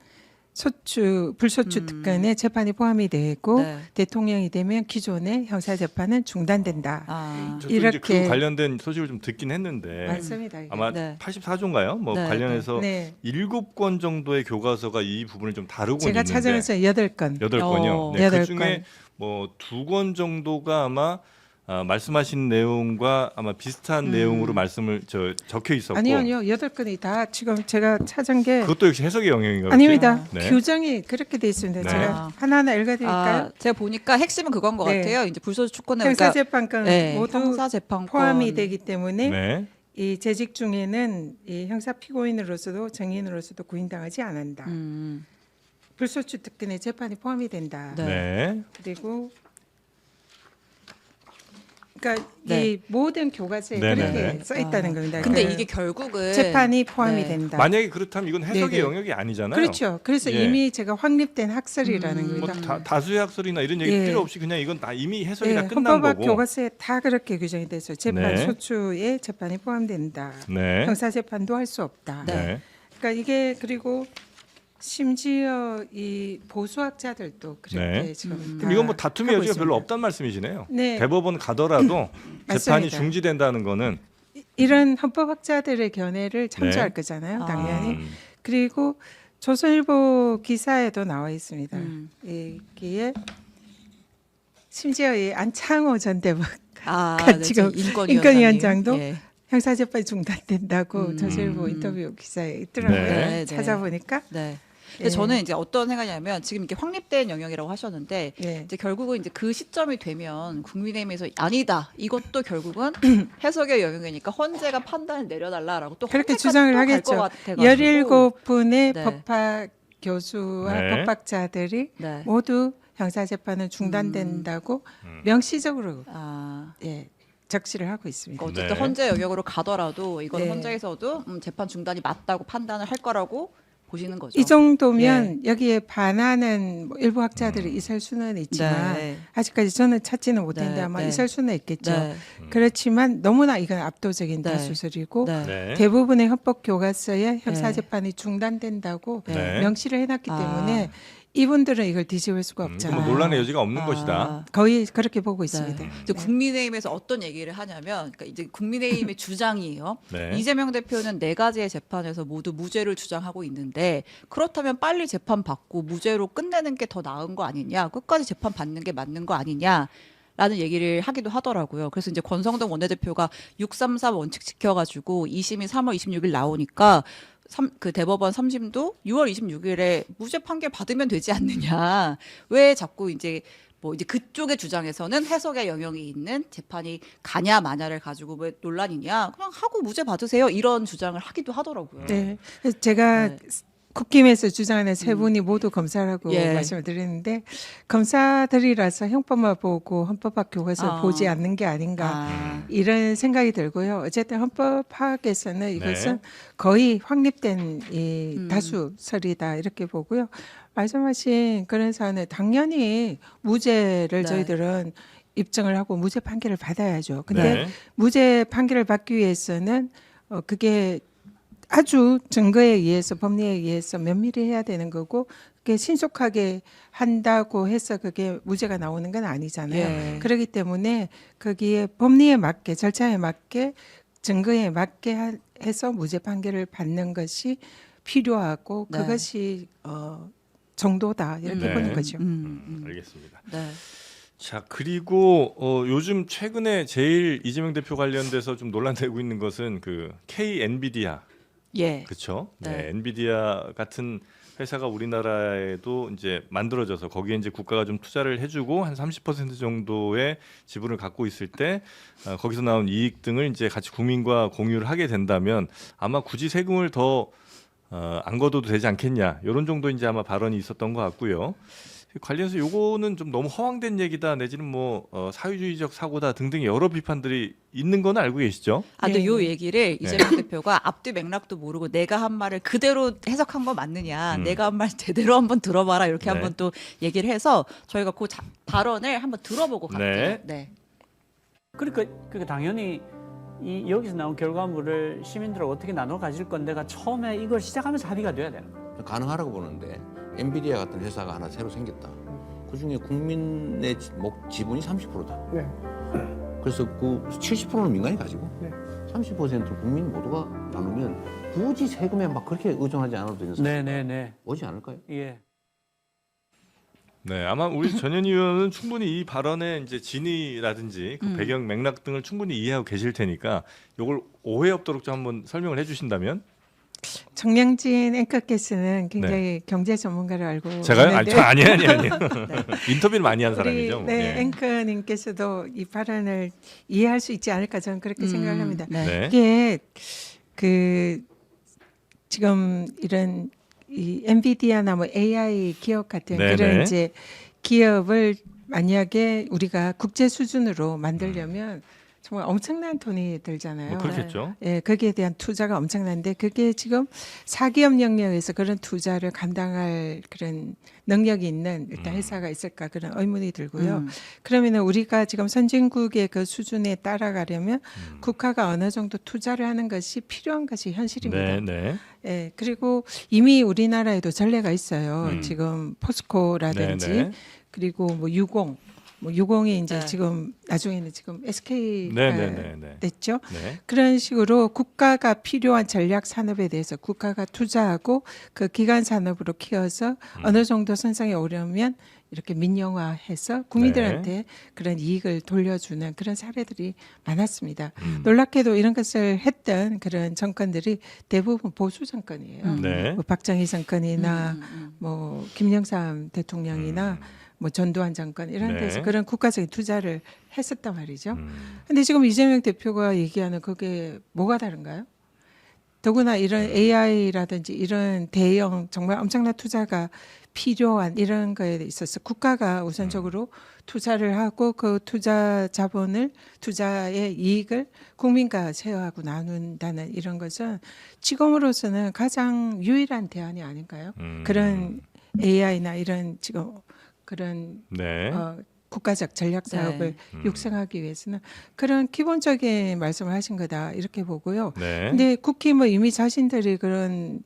불소추 특권에 재판이 포함이 되고 네. 대통령이 되면 기존의 형사 재판은 중단된다. 아, 저도 이제 그 이렇게- 관련된 소식을 좀 듣긴 했는데 맞습니다. 이게. 아마 네. 84조인가요? 뭐 네, 관련해서 네. 7권 정도의 교과서가 이 부분을 좀 다루고 제가 있는데 찾아서 8건. 8건요. 네, 여덟 그 중에 건. 뭐 2권 정도가 아마 말씀하신 내용과 아마 비슷한 내용으로 말씀을 적혀 있었고 아니요. 8건이 다 지금 제가 찾은 게 그것도 역시 해석의 영역인가요? 아닙니다. 네. 규정이 그렇게 돼 있습니다. 네. 제가 하나하나 읽어드릴까요? 아, 제가 보니까 핵심은 그건 것 네. 같아요. 이제 불소추 주권에 그러니까 형사재판권 네, 모두 형사재판권 포함이 되기 때문에 네. 이 재직 중에는 이 형사 피고인으로서도 정인으로서도 구인당하지 않는다. 불소추 특권의 재판이 포함이 된다. 네. 네. 그리고 그러니까 네. 이 모든 교과서에 네, 그렇게 네, 네. 써 있다는 겁니다. 근데 그러니까 이게 결국은 재판이 포함이 네. 된다. 만약에 그렇다면 이건 해석의 네, 네. 영역이 아니잖아요. 그렇죠. 그래서 예. 이미 제가 확립된 학설이라는 뭐 겁니다. 다수의 학설이나 이런 얘기 예. 필요 없이 그냥 이건 다 이미 해석이 예, 다 끝난 헌법학 거고. 교과서에 다 그렇게 규정이 돼 있어요. 재판 네. 소추에 재판이 포함된다. 네. 형사 재판도 할 수 없다. 네. 그러니까 이게 그리고 심지어 이 보수학자들도 그렇게 네. 지금 그럼 이건 뭐 다툼의 하고 여지가 별로 있습니다. 없단 말씀이시네요. 네. 대법원 가더라도 재판이 맞습니다. 중지된다는 거는 이런 헌법학자들의 견해를 참조할 네. 거잖아요, 아. 당연히. 그리고 조선일보 기사에도 나와 있습니다. 여기에 심지어 이 안창호 전 대법 아, 그러니까 네, 지금 인권위원장님. 인권위원장도 예. 형사재판이 중단된다고 조선일보 인터뷰 기사에 있더라고요. 네. 네. 찾아보니까. 네. 예. 근데 저는 이제 어떤 생각이냐면 지금 이렇게 확립된 영역이라고 하셨는데 예. 이제 결국은 이제 그 시점이 되면 국민의힘에서 아니다. 이것도 결국은 해석의 영역이니까 헌재가 판단을 내려달라라고 또 그렇게 헌재까지 주장을 또갈 하겠죠. 것 같아가지고. 17분의 네. 법학 교수와 네. 법학자들이 네. 모두 형사재판은 중단된다고 명시적으로 아, 적시를 하고 있습니다. 그러니까 어쨌든 네. 헌재 영역으로 가더라도 이건 네. 헌재에서도 재판 중단이 맞다고 판단을 할 거라고 보시는 거죠. 이 정도면 여기에 반하는 뭐 일부 학자들이 있을 수는 있지만 네. 아직까지 저는 찾지는 못했는데 네, 아마 네. 있을 수는 있겠죠. 네. 그렇지만 너무나 이건 압도적인 네. 다수설이고 네. 네. 대부분의 헌법 교과서에 형사재판이 중단된다고 네. 명시를 해놨기 아. 때문에 이분들은 이걸 뒤집을 수가 없잖아요. 뭐 논란의 여지가 없는 것이다. 거의 그렇게 보고 있습니다. 이제 국민의힘에서 어떤 얘기를 하냐면, 그러니까 이제 국민의힘의 주장이에요. 네. 이재명 대표는 4가지의 재판에서 모두 무죄를 주장하고 있는데 그렇다면 빨리 재판 받고 무죄로 끝내는 게 더 나은 거 아니냐? 끝까지 재판 받는 게 맞는 거 아니냐? 라는 얘기를 하기도 하더라고요. 그래서 이제 권성동 원내대표가 633 원칙 지켜가지고 2심이 3월 26일 나오니까 그 대법원 3심도 6월 26일에 무죄 판결 받으면 되지 않느냐. 왜 자꾸 이제 뭐 이제 그쪽의 주장에서는 해석의 영역이 있는 재판이 가냐 마냐를 가지고 왜 논란이냐. 그냥 하고 무죄 받으세요. 이런 주장을 하기도 하더라고요. 네. 그래서 제가 네. 국힘에서 주장하는 세 분이 모두 검사라고 예. 말씀을 드렸는데 검사들이라서 형법만 보고 헌법학 교과서 보지 않는 게 아닌가 이런 생각이 들고요. 어쨌든 헌법학에서는 이것은 거의 확립된 이 다수설이다 이렇게 보고요. 말씀하신 그런 사안은 당연히 무죄를 네. 저희들은 입증을 하고 무죄 판결을 받아야죠. 근데 네. 무죄 판결을 받기 위해서는 그게 아주 증거에 의해서 법리에 의해서 면밀히 해야 되는 거고 그게 신속하게 한다고 해서 그게 무죄가 나오는 건 아니잖아요. 예. 그렇기 때문에 거기에 법리에 맞게 절차에 맞게 증거에 맞게 해서 무죄 판결을 받는 것이 필요하고 네. 그것이 정도다 이렇게 네. 보는 거죠. 알겠습니다. 네. 자 그리고 요즘 최근에 제일 이재명 대표 관련돼서 좀 논란되고 있는 것은 그 K 엔비디아 예. 그렇죠. 네. 네. 엔비디아 같은 회사가 우리나라에도 이제 만들어져서 거기에 이제 국가가 좀 투자를 해주고 한 30% 정도의 지분을 갖고 있을 때 거기서 나온 이익 등을 이제 같이 국민과 공유를 하게 된다면 아마 굳이 세금을 더 안 걷어도 되지 않겠냐 이런 정도 이제 아마 발언이 있었던 것 같고요. 관련해서 요거는 좀 너무 허황된 얘기다 내지는 뭐 사회주의적 사고다 등등 여러 비판들이 있는 건 알고 계시죠? 근데 예. 요 얘기를 이재명 대표가 앞뒤 맥락도 모르고 내가 한 말을 그대로 해석한 거 맞느냐, 내가 한 말 제대로 한번 들어봐라 이렇게 네. 한번 또 얘기를 해서 저희가 그 발언을 한번 들어보고 갈게요. 네. 네. 그러니까 당연히 여기서 나온 결과물을 시민들하고 어떻게 나눠 가질 건데가 처음에 이걸 시작하면서 합의가 돼야 되는 거예요. 가능하라고 보는데 엔비디아 같은 회사가 하나 새로 생겼다. 그중에 국민의 지분이 30%다. 네. 그래서 그 70%는 민간이 가지고 네. 30%는 국민 모두가 나누면 굳이 세금에 막 그렇게 의존하지 않아도 되는 사실 네네네. 오지 않을까요? 예. 네, 아마 우리 전현 의원은 충분히 이 발언의 이제 진위라든지 그 배경 맥락 등을 충분히 이해하고 계실 테니까 이걸 오해 없도록 좀 한번 설명을 해주신다면. 정량진 앵커께서는 굉장히 경제 전문가를 알고 제가요? 있는데 아니에요. 인터뷰를 많이 한 우리 사람이죠. 뭐. 예. 앵커님께서도 이 발언을 이해할 수 있지 않을까 저는 그렇게 생각을 합니다. 네. 네. 이게 그 지금 이런 이 엔비디아나 뭐 AI 기업 같은 네네. 그런 이제 기업을 만약에 우리가 국제 수준으로 만들려면 정말 엄청난 돈이 들잖아요. 뭐 그렇겠죠. 예, 거기에 대한 투자가 엄청난데 그게 지금 사기업 영역에서 그런 투자를 감당할 그런 능력이 있는 일단 회사가 있을까 그런 의문이 들고요. 그러면은 우리가 지금 선진국의 그 수준에 따라가려면 국가가 어느 정도 투자를 하는 것이 필요한 것이 현실입니다. 네, 네. 예, 그리고 이미 우리나라에도 전례가 있어요. 지금 포스코라든지 네, 네. 그리고 뭐 유공, 뭐 유공이 이제 네. 지금 나중에는 지금 SK가 네. 됐죠. 네. 그런 식으로 국가가 필요한 전략 산업에 대해서 국가가 투자하고 그 기간 산업으로 키워서 어느 정도 선상에 오려면 이렇게 민영화해서 국민들한테 그런 이익을 돌려주는 그런 사례들이 많았습니다. 놀랍게도 이런 것을 했던 그런 정권들이 대부분 보수 정권이에요. 네. 뭐 박정희 정권이나 뭐 김영삼 대통령이나 뭐 전두환 정권 이런 네. 데서 그런 국가적인 투자를 했었단 말이죠. 근데 지금 이재명 대표가 얘기하는 그게 뭐가 다른가요? 더구나 이런 AI라든지 이런 대형 정말 엄청난 투자가 필요한 이런 거에 있어서 국가가 우선적으로 투자를 하고 그 투자 자본을 투자의 이익을 국민과 쉐어하고 나눈다는 이런 것은 지금으로서는 가장 유일한 대안이 아닌가요? 그런 AI나 이런 지금 그런 네. 국가적 전략 사업을 육성하기 위해서는 그런 기본적인 말씀을 하신 거다 이렇게 보고요. 네. 근데 국힘은 이미 자신들이 그런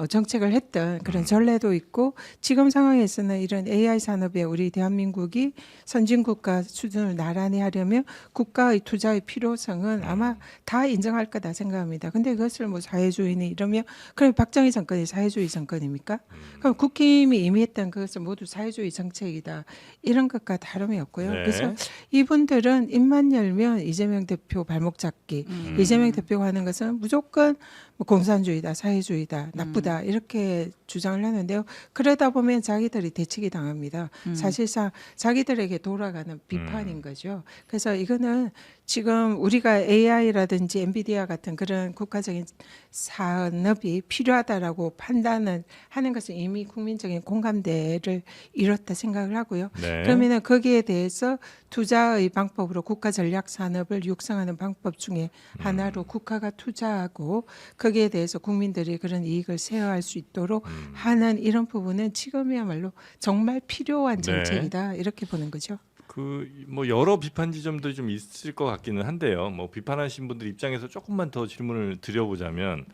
정책을 했던 그런 전례도 있고 지금 상황에서는 이런 AI 산업에 우리 대한민국이 선진국가 수준을 나란히 하려면 국가의 투자의 필요성은 아마 다 인정할 거다 생각합니다. 근데 그것을 뭐 사회주의니 이러면 그럼 박정희 정권이 사회주의 정권입니까? 그럼 국힘이 이미 했던 그것은 모두 사회주의 정책이다. 이런 것과 다름이 없고요. 네. 그래서 이분들은 입만 열면 이재명 대표 발목 잡기, 이재명 대표가 하는 것은 무조건 뭐 공산주의다, 사회주의다, 나쁘다 이렇게 주장을 하는데요. 그러다 보면 자기들이 대치기 당합니다. 사실상 자기들에게 돌아가는 비판인 거죠. 그래서 이거는 지금 우리가 AI라든지 엔비디아 같은 그런 국가적인 산업이 필요하다라고 판단을 하는 것은 이미 국민적인 공감대를 이뤘다 생각을 하고요. 네. 그러면은 거기에 대해서 투자의 방법으로 국가 전략 산업을 육성하는 방법 중에 하나로 국가가 투자하고 거기에 대해서 국민들이 그런 이익을 쇄화할 수 있도록 하는 이런 부분은 지금이야말로 정말 필요한 네. 정책이다 이렇게 보는 거죠. 그 뭐 여러 비판 지점들이 좀 있을 것 같기는 한데요. 뭐 비판하신 분들 입장에서 조금만 더 질문을 드려보자면,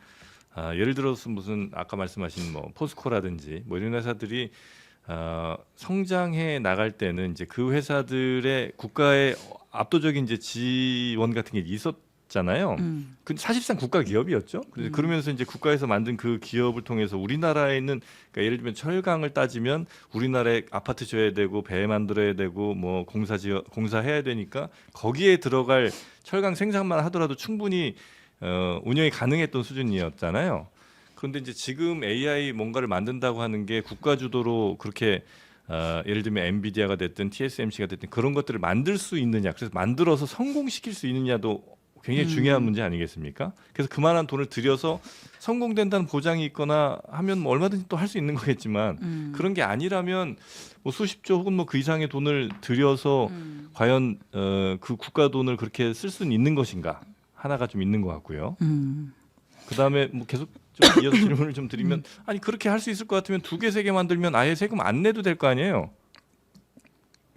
예를 들어서 무슨 아까 말씀하신 뭐 포스코라든지 뭐 이런 회사들이 성장해 나갈 때는 이제 그 회사들의 국가의 압도적인 이제 지원 같은 게 있었잖아요. 그 사실상 국가 기업이었죠. 그러면서 이제 국가에서 만든 그 기업을 통해서 우리나라에 있는, 그러니까 예를 들면 철강을 따지면 우리나라에 아파트 지어야 되고 배 만들어야 되고 뭐 공사해야 되니까 거기에 들어갈 철강 생산만 하더라도 충분히 운영이 가능했던 수준이었잖아요. 그런데 이제 지금 AI 뭔가를 만든다고 하는 게 국가 주도로 그렇게 예를 들면 엔비디아가 됐든 TSMC가 됐든 그런 것들을 만들 수 있느냐, 그래서 만들어서 성공시킬 수 있느냐도 굉장히 중요한 문제 아니겠습니까? 그래서 그만한 돈을 들여서 성공된다는 보장이 있거나 하면 뭐 얼마든지 또 할 수 있는 거겠지만 그런 게 아니라면 뭐 수십조 혹은 뭐 그 이상의 돈을 들여서 과연 그 국가 돈을 그렇게 쓸 수는 있는 것인가 하나가 좀 있는 것 같고요. 그다음에 뭐 계속 좀 이어서 질문을 좀 드리면, 아니 그렇게 할 수 있을 것 같으면 2개, 3개 만들면 아예 세금 안 내도 될 거 아니에요.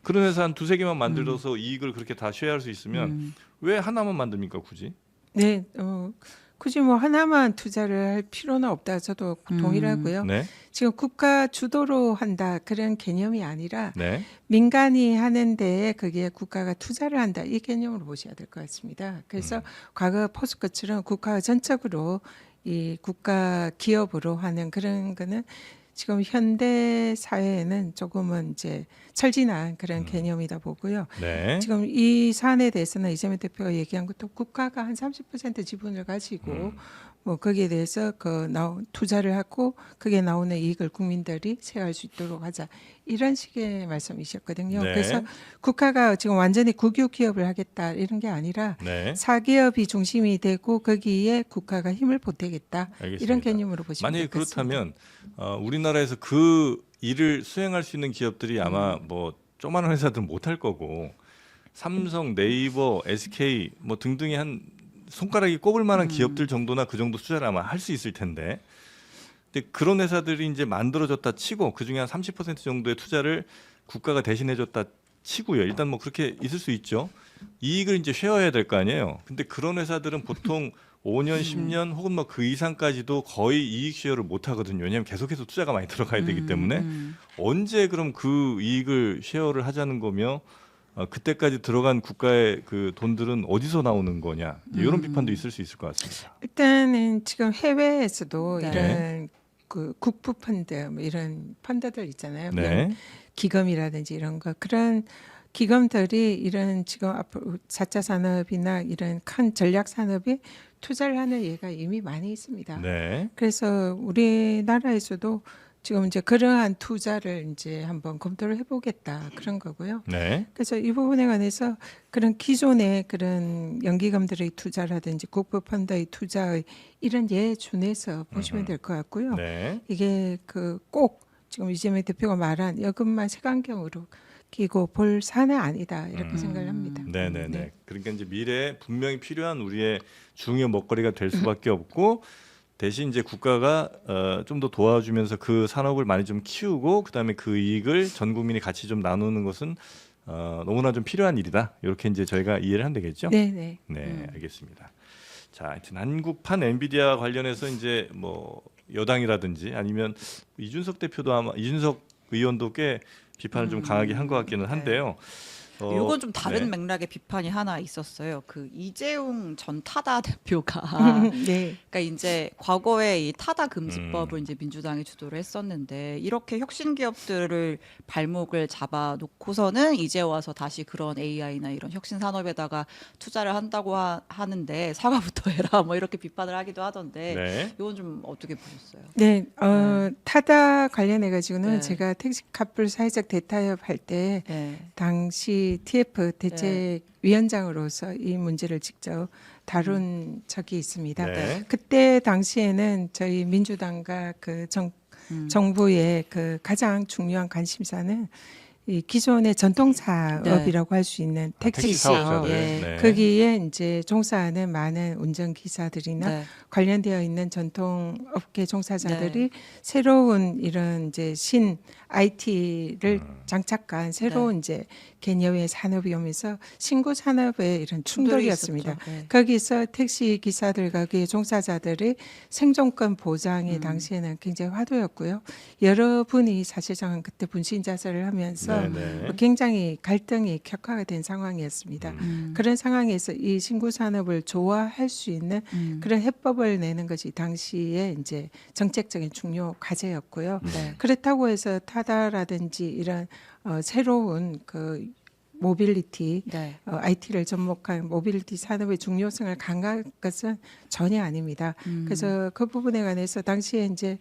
그런 회사 한 2, 3개만 만들어서 이익을 그렇게 다 쉐어할 수 있으면 왜 하나만 만듭니까 굳이? 네, 굳이 뭐 하나만 투자를 할 필요는 없다. 저도 동일하고요. 네, 지금 국가 주도로 한다 그런 개념이 아니라 네, 민간이 하는 데에 거기에 국가가 투자를 한다 이 개념으로 보셔야 될 것 같습니다. 그래서 과거 포스코처럼 국가가 전적으로 이 국가 기업으로 하는 그런 거는 지금 현대 사회에는 조금은 이제 철진한 그런 개념이다 보고요. 네. 지금 이 사안에 대해서는 이재명 대표가 얘기한 것도 국가가 한 30% 지분을 가지고 뭐 거기에 대해서 투자를 하고 거기에 나오는 이익을 국민들이 쉐어할 수 있도록 하자 이런 식의 말씀이셨거든요. 네. 그래서 국가가 지금 완전히 국유 기업을 하겠다 이런 게 아니라 네. 사기업이 중심이 되고 거기에 국가가 힘을 보태겠다 알겠습니다. 이런 개념으로 보시면 만약에 될 것 같습니다. 그렇다면 우리나라에서 그 일을 수행할 수 있는 기업들이 아마 뭐 조그마한 회사들은 못할 거고 삼성, 네이버, SK 뭐 등등이 한 손가락이 꼽을 만한 기업들 정도나 그 정도 투자를 아마 할 수 있을 텐데, 근데 그런 회사들이 이제 만들어졌다 치고 그 중에 한 30% 정도의 투자를 국가가 대신해줬다 치고요. 일단 뭐 그렇게 있을 수 있죠. 이익을 이제 쉐어해야 될 거 아니에요. 근데 그런 회사들은 보통 5년, 10년 혹은 뭐 그 이상까지도 거의 이익 쉐어를 못 하거든요. 왜냐하면 계속해서 투자가 많이 들어가야 되기 때문에 언제 그럼 그 이익을 쉐어를 하자는 거며 그때까지 들어간 국가의 그 돈들은 어디서 나오는 거냐, 이런 비판도 있을 수 있을 것 같습니다. 일단은 지금 해외에서도 네. 이런 그 국부 펀드 뭐 이런 펀드들 있잖아요. 네, 기금이라든지 이런 거 그런 기금들이 이런 지금 앞으로 4차 산업이나 이런 큰 전략 산업에 투자를 하는 예가 이미 많이 있습니다. 네, 그래서 우리나라에서도 지금 이제 그러한 투자를 이제 한번 검토를 해보겠다 그런 거고요. 네, 그래서 이 부분에 관해서 그런 기존의 그런 연기금들의 투자라든지 국부펀드의 투자의 이런 예에 준해서 보시면 될 것 같고요. 네. 이게 그 꼭 지금 이재명 대표가 말한 여금만 색안경으로 끼고 볼 사안은 아니다 이렇게 생각을 합니다. 네네네. 네. 그러니까 이제 미래에 분명히 필요한 우리의 중요 먹거리가 될 수밖에 없고, 대신 이제 국가가 좀 더 도와주면서 그 산업을 많이 좀 키우고 그다음에 그 이익을 전 국민이 같이 좀 나누는 것은 너무나 좀 필요한 일이다. 이렇게 이제 저희가 이해를 하면 되겠죠? 네, 네. 네, 알겠습니다. 자, 하여튼 한국판 엔비디아 관련해서 이제 뭐 여당이라든지 아니면 이준석 대표도 아마 이준석 의원도 꽤 비판을 좀 강하게 한 것 같기는 한데요. 이건 좀 다른 네. 맥락의 비판이 하나 있었어요. 그 이재용 전 타다 대표가 네. 그러니까 이제 과거에 이 타다 금지법을 이제 민주당이 주도를 했었는데 이렇게 혁신 기업들을 발목을 잡아 놓고서는 이제 와서 다시 그런 AI나 이런 혁신 산업에다가 투자를 한다고 하는데 사과부터 해라 뭐 이렇게 비판을 하기도 하던데 네. 이건 좀 어떻게 보셨어요? 네, 타다 관련해 가지고는 네. 제가 택시 카풀 사회적 대타협 할 때 네. 당시 TF 대책위원장으로서 이 문제를 직접 다룬 적이 있습니다. 네. 그때 당시에는 저희 민주당과 정부의 그 가장 중요한 관심사는 이 기존의 전통 사업이라고 할 수 있는 택시 사업. 사업자들. 예. 네. 거기에 이제 종사하는 많은 운전기사들이나 네. 관련되어 있는 전통 업계 종사자들이 새로운 이런 이제 신 IT를 장착한 새로운 이제 개념의 산업이 오면서 신구 산업의 이런 충돌이었습니다. 있었죠. 네. 거기서 택시 기사들과 그 종사자들의 생존권 보장이 당시에는 굉장히 화두였고요. 여러분이 사실상 그때 분신 자설을 하면서 네. 굉장히 갈등이 격화가 된 상황이었습니다. 그런 상황에서 이 신구 산업을 조화할 수 있는 그런 해법을 내는 것이 당시에 이제 정책적인 중요 과제였고요. 네. 그렇다고 해서 타다라든지 이런 새로운 그 모빌리티 네. IT를 접목한 모빌리티 산업의 중요성을 강화할 것은 전혀 아닙니다. 그래서 그 부분에 관해서 당시에 이제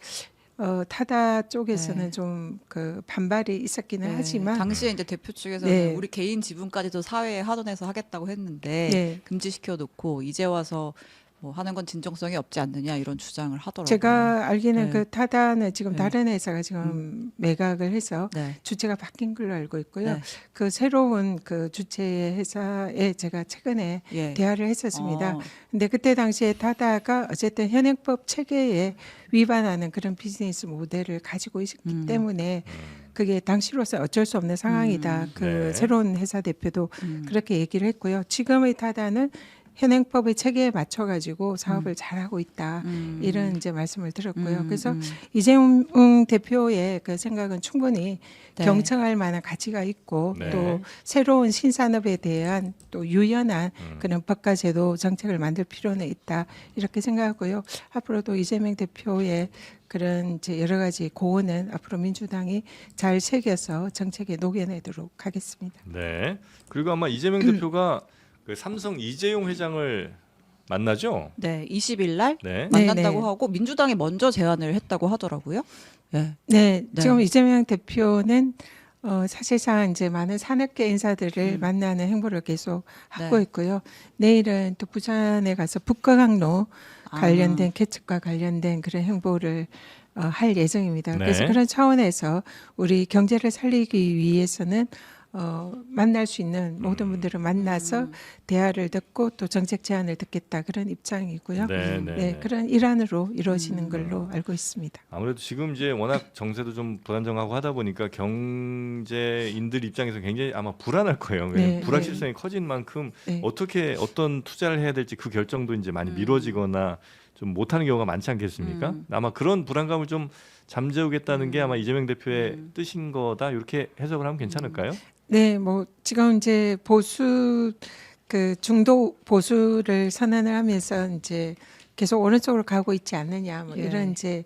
타다 쪽에서는 네. 좀 그 반발이 있었기는 네. 하지만 당시에 이제 대표 측에서는 네. 우리 개인 지분까지도 사회에 하원에서 하겠다고 했는데 네. 금지시켜 놓고 이제 와서 뭐 하는 건 진정성이 없지 않느냐 이런 주장을 하더라고요. 제가 알기는 네. 그 타다는 지금 네. 다른 회사가 지금 매각을 해서 네. 주체가 바뀐 걸로 알고 있고요. 네. 그 새로운 그 주체의 회사에 제가 최근에 예. 대화를 했었습니다. 어, 근데 그때 당시에 타다가 어쨌든 현행법 체계에 위반하는 그런 비즈니스 모델을 가지고 있기 때문에 그게 당시로서 어쩔 수 없는 상황이다. 그 네. 새로운 회사 대표도 그렇게 얘기를 했고요. 지금의 타다는 현행법의 체계에 맞춰 가지고 사업을 잘하고 있다. 이런 이제 말씀을 들었고요. 그래서 이재용 대표의 그 생각은 충분히 네. 경청할 만한 가치가 있고 네. 또 새로운 신산업에 대한 또 유연한 그런 법과 제도 정책을 만들 필요는 있다. 이렇게 생각하고요. 앞으로도 이재명 대표의 그런 이제 여러 가지 고언은 앞으로 민주당이 잘 새겨서 정책에 녹여내도록 하겠습니다. 네. 그리고 아마 이재명 대표가 그 삼성 이재용 회장을 만나죠? 네, 20일 날 네. 만난다고 네. 하고 민주당이 먼저 제안을 했다고 하더라고요. 예. 네, 네. 지금 이재명 대표는 사실상 이제 많은 산업계 인사들을 만나는 행보를 계속 하고 네. 있고요. 내일은 또 부산에 가서 북가강로 관련된 개척과 관련된 그런 행보를 할 예정입니다. 네. 그래서 그런 차원에서 우리 경제를 살리기 위해서는 만날 수 있는 모든 분들을 만나서 대화를 듣고 또 정책 제안을 듣겠다 그런 입장이고요. 네, 네. 그런 일환으로 이루어지는 걸로 알고 있습니다. 아무래도 지금 이제 워낙 정세도 좀 불안정하고 하다 보니까 경제인들 입장에서 굉장히 아마 불안할 거예요. 왜냐면 네, 불확실성이 커진 만큼 네. 어떻게 어떤 투자를 해야 될지 그 결정도 이제 많이 미뤄지거나 좀 못하는 경우가 많지 않겠습니까? 아마 그런 불안감을 좀 잠재우겠다는 게 아마 이재명 대표의 뜻인 거다 이렇게 해석을 하면 괜찮을까요? 네, 뭐 지금 이제 보수 그 중도 보수를 선언을 하면서 이제 계속 오른쪽으로 가고 있지 않느냐 뭐 예. 이런 이제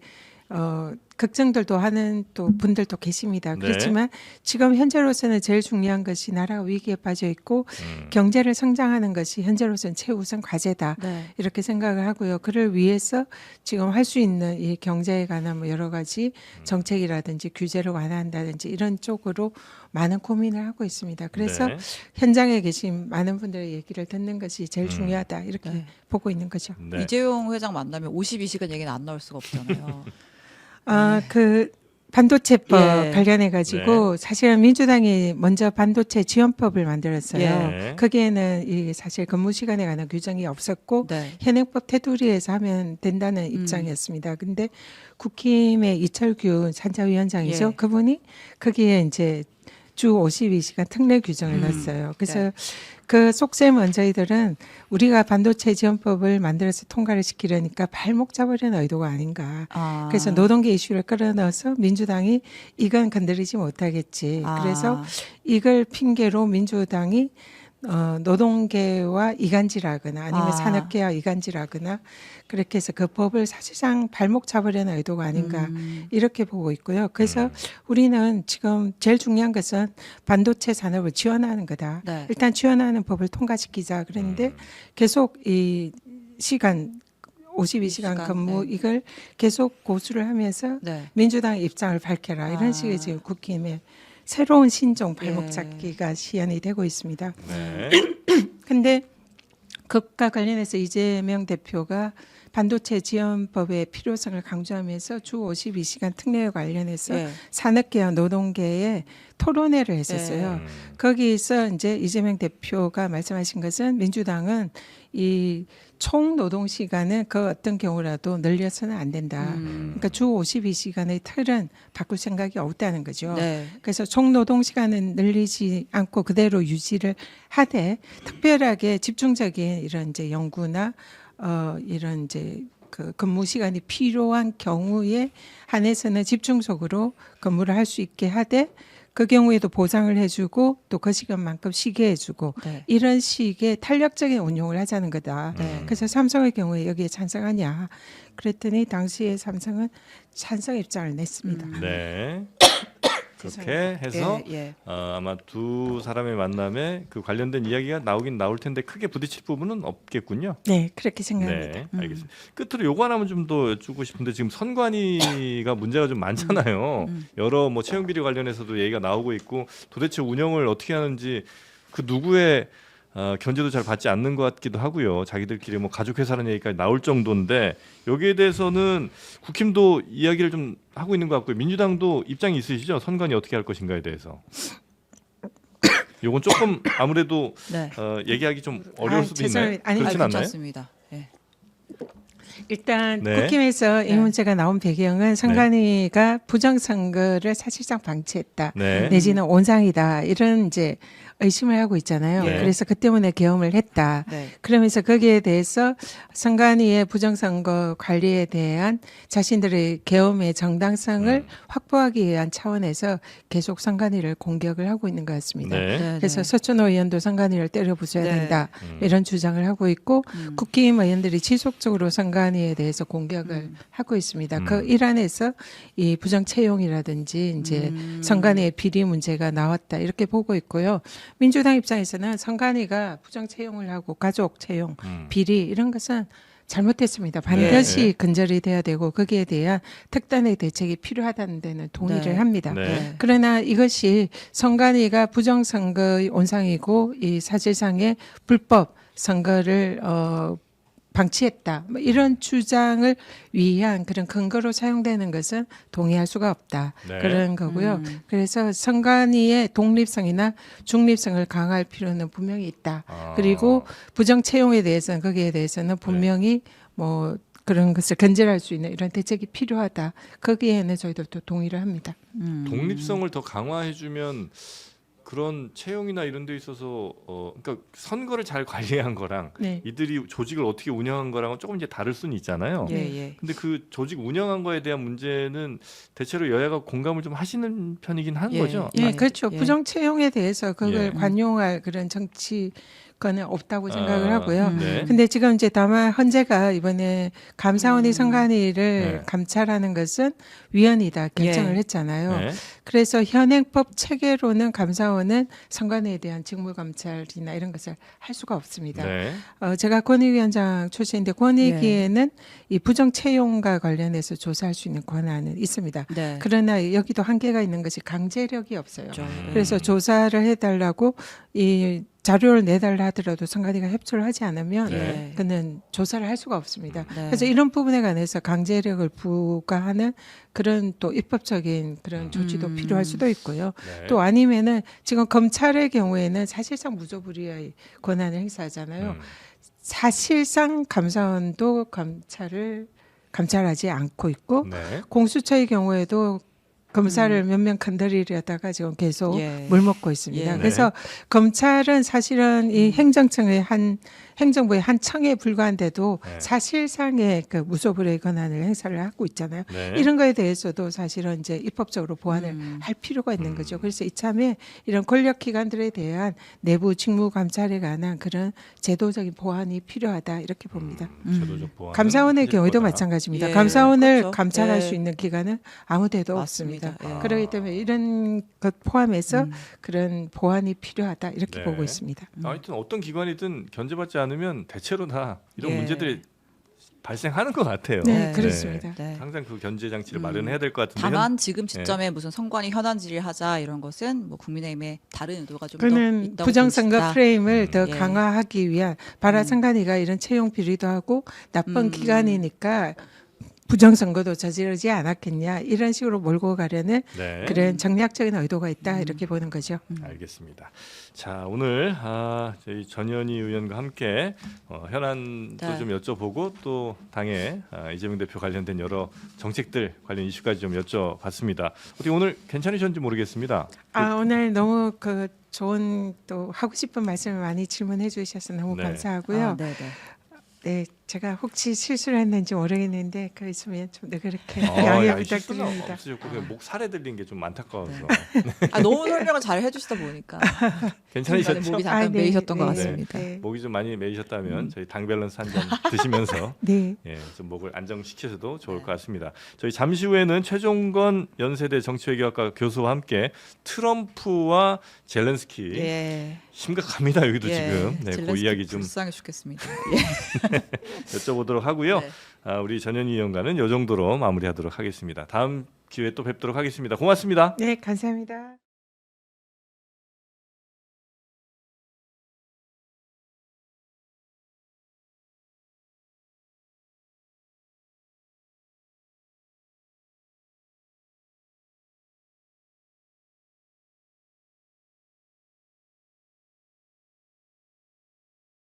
걱정들도 하는 또 분들도 계십니다. 네. 그렇지만 지금 현재로서는 제일 중요한 것이 나라가 위기에 빠져 있고 경제를 성장하는 것이 현재로서는 최우선 과제다. 네. 이렇게 생각을 하고요. 그를 위해서 지금 할 수 있는 이 경제에 관한 뭐 여러 가지 정책이라든지 규제를 완화한다든지 이런 쪽으로 많은 고민을 하고 있습니다. 그래서 네. 현장에 계신 많은 분들의 얘기를 듣는 것이 제일 중요하다. 이렇게 네. 보고 있는 거죠. 네. 이재용 회장 만나면 52시간 얘기는 안 나올 수가 없잖아요. 그 반도체법 예. 관련해 가지고 사실은 민주당이 먼저 반도체 지원법을 만들었어요. 예. 거기에는 이 사실 근무 시간에 관한 규정이 없었고 네. 현행법 테두리에서 하면 된다는 입장이었습니다. 근데 국힘의 이철규 산자위원장이죠. 예. 그분이 거기에 이제 주 52시간 특례 규정을 넣었어요. 그래서 그 속셈은 저희들은 우리가 반도체 지원법을 만들어서 통과를 시키려니까 발목 잡으려는 의도가 아닌가. 그래서 노동계 이슈를 끌어넣어서 민주당이 이건 건드리지 못하겠지. 그래서 이걸 핑계로 민주당이 노동계와 이간질하거나 아니면 산업계와 이간질하거나 그렇게 해서 그 법을 사실상 발목 잡으려는 의도가 아닌가 이렇게 보고 있고요. 그래서 우리는 지금 제일 중요한 것은 반도체 산업을 지원하는 거다. 네. 일단 지원하는 법을 통과시키자. 그런데 계속 이 시간 52시간 시간, 근무 네. 이걸 계속 고수를 하면서 네. 민주당의 입장을 밝혀라. 이런 식의 지금 국힘의 새로운 신종 발목 잡기가 시연이 되고 있습니다. 네. 근데 그것과 관련해서 이재명 대표가 반도체 지원법의 필요성을 강조하면서 주 52시간 특례와 관련해서 예. 산업계와 노동계에 토론회를 했었어요. 거기서 이제 이재명 대표가 말씀하신 것은 민주당은 이 총 노동 시간은 그 어떤 경우라도 늘려서는 안 된다. 그러니까 주 52시간의 틀은 바꿀 생각이 없다는 거죠. 네. 그래서 총 노동 시간은 늘리지 않고 그대로 유지를 하되 특별하게 집중적인 이런 이제 연구나 이런 이제 그 근무 시간이 필요한 경우에 한해서는 집중적으로 근무를 할 수 있게 하되 그 경우에도 보상을 해주고 또 그 시간만큼 쉬게 해주고 네. 이런 식의 탄력적인 운용을 하자는 거다. 네. 그래서 삼성의 경우에 여기에 찬성하냐 그랬더니 당시에 삼성은 찬성 입장을 냈습니다. 네. 그렇게 해서 예. 아마 두 사람의 만남에 그 관련된 이야기가 나오긴 나올 텐데 크게 부딪힐 부분은 없겠군요. 네, 그렇게 생각합니다. 네, 알겠습니다. 끝으로 요거 하나만 좀 더 여쭙고 싶은데 지금 선관위가 문제가 좀 많잖아요. 여러 뭐 채용 비리 관련해서도 얘기가 나오고 있고 도대체 운영을 어떻게 하는지 그 누구의 견제도 잘 받지 않는 것 같기도 하고요. 자기들끼리 뭐 가족회사라는 얘기까지 나올 정도인데 여기에 대해서는 국힘도 이야기를 좀 하고 있는 것 같고요. 민주당도 입장이 있으시죠? 선관위 어떻게 할 것인가에 대해서. 요건 조금 아무래도 네. 얘기하기 좀 어려울 수도 있나요? 죄송합니다. 아니, 그렇진 않나요? 괜찮습니다. 예. 일단 네. 국힘에서 네. 이 문제가 나온 배경은 선관위가 부정선거를 사실상 방치했다. 네. 내지는 온상이다. 이런 이제 의심을 하고 있잖아요. 네. 그래서 그 때문에 계엄을 했다. 네. 그러면서 거기에 대해서 선관위의 부정선거 관리에 대한 자신들의 계엄의 정당성을 확보하기 위한 차원에서 계속 선관위를 공격을 하고 있는 것 같습니다. 네. 그래서 서춘호 의원도 선관위를 때려 부숴야 네. 된다. 이런 주장을 하고 있고 음. 국힘 의원들이 지속적으로 선관위에 대해서 공격을 하고 있습니다. 그 일환에서 이 부정 채용이라든지 이제 선관위의 비리 문제가 나왔다 이렇게 보고 있고요. 민주당 입장에서는 선관위가 부정 채용을 하고 가족 채용, 비리 이런 것은 잘못됐습니다. 반드시 네. 근절이 돼야 되고 거기에 대한 특단의 대책이 필요하다는 데는 동의를 네. 합니다. 네. 그러나 이것이 선관위가 부정선거의 온상이고 이 사실상의 불법 선거를 방치했다. 뭐 이런 주장을 위한 그런 근거로 사용되는 것은 동의할 수가 없다. 네. 그런 거고요. 그래서 선관위의 독립성이나 중립성을 강화할 필요는 분명히 있다. 그리고 부정 채용에 대해서는 거기에 대해서는 분명히 뭐 그런 것을 근절할 수 있는 이런 대책이 필요하다. 거기에는 저희도 또 동의를 합니다. 독립성을 더 강화해주면 그런 채용이나 이런 데 있어서 그러니까 선거를 잘 관리한 거랑 네. 이들이 조직을 어떻게 운영한 거랑은 조금 이제 다를 수는 있잖아요. 예, 예. 근데 그 조직 운영한 거에 대한 문제는 대체로 여야가 공감을 좀 하시는 편이긴 한 예. 거죠. 예, 예. 그렇죠. 예. 부정 채용에 대해서 그걸 예. 관용할 그런 정치권은 없다고 생각을 하고요. 네. 근데 지금 이제 다만 헌재가 이번에 감사원이 선관위를 네. 감찰하는 것은 위헌이다 결정을 예. 했잖아요. 네. 그래서 현행법 체계로는 감사원은 선관위에 대한 직무 감찰이나 이런 것을 할 수가 없습니다. 네. 제가 권익위원장 출신인데 권익위에는 이 부정 채용과 관련해서 조사할 수 있는 권한은 있습니다. 네. 그러나 여기도 한계가 있는 것이 강제력이 없어요. 그렇죠. 그래서 조사를 해달라고 이 자료를 내달라 하더라도 선관위가 협조를 하지 않으면 네. 그는 조사를 할 수가 없습니다. 네. 그래서 이런 부분에 관해서 강제력을 부과하는 그런 또 입법적인 그런 조치도 필요할 수도 있고요. 네. 또 아니면은 지금 검찰의 경우에는 사실상 무조부리의 권한을 행사하잖아요. 사실상 감사원도 검찰을 감찰하지 않고 있고 네. 공수처의 경우에도 검사를 몇 명 건드리려다가 지금 계속 예. 물 먹고 있습니다. 예. 그래서 검찰은 사실은 이 행정청의 행정부의 한 청에 불과한데도 네. 사실상의 그 무소불위의 권한을 행사를 하고 있잖아요. 네. 이런 거에 대해서도 사실은 이제 입법적으로 보완을 할 필요가 있는 거죠. 그래서 이참에 이런 권력기관들에 대한 내부 직무 감찰에 관한 그런 제도적인 보완이 필요하다 이렇게 봅니다. 제도적 보완은 감사원의 필요할 경우도 거다. 마찬가지입니다. 예, 감사원을 그렇죠. 감찰할 예. 수 있는 기관은 아무 데도 맞습니다. 없습니다. 예. 그렇기 때문에 이런 것 포함해서 그런 보완이 필요하다 이렇게 네. 보고 있습니다. 하여튼 어떤 기관이든 견제받지 않으면 대체로 다 이런 예. 문제들이 발생하는 것 같아요. 네, 그렇습니다. 네. 항상 그 견제 장치를 음. 마련해야 될 것 같은데 다만 지금 시점에 무슨 선관위 현안 질의하자 이런 것은 뭐 국민의힘의 다른 의도가 좀 더 그는 있다고 부정선거 보입니다. 프레임을 더 예. 강화하기 위한 바라상관위가 이런 채용 비리도 하고 나쁜 기관이니까 부정선거도 저지르지 않았겠냐 이런 식으로 몰고 가려는 네. 그런 정략적인 의도가 있다 이렇게 보는 거죠. 알겠습니다. 자 오늘 저희 전현희 의원과 함께 현안도 네. 좀 여쭤보고 또 당의 이재명 대표 관련된 여러 정책들 관련 이슈까지 좀 여쭤봤습니다. 어떻게 오늘 괜찮으셨는지 모르겠습니다. 오늘 너무 그 좋은 또 하고 싶은 말씀을 많이 질문해 주셔서 너무 네. 감사하고요. 아, 네, 네. 네, 제가 혹시 실수를 했는지 모르겠는데 그 있으면 좀 그렇게 양해 야, 실수는 부탁드립니다. 없으셨고 그냥 목 살에 들린 게 좀 안타까워서 너무 설명을 잘 해주시다 보니까 괜찮으셨죠? 목이 잠깐 네, 메이셨던 것 네, 같습니다. 네, 목이 좀 많이 메이셨다면 저희 당 밸런스 한 잔 드시면서 네. 좀 목을 안정시키셔도 좋을 것 같습니다. 저희 잠시 후에는 최종건 연세대 정치외교학과 교수와 함께 트럼프와 젤렌스키 예. 심각합니다. 여기도 예. 지금 그 젤렌스키 이야기 좀 불쌍해 죽겠습니다. 예. 여쭤보도록 하고요. 네. 우리 전현희 의원과는 이 정도로 마무리하도록 하겠습니다. 다음 기회에 또 뵙도록 하겠습니다. 고맙습니다. 네, 감사합니다.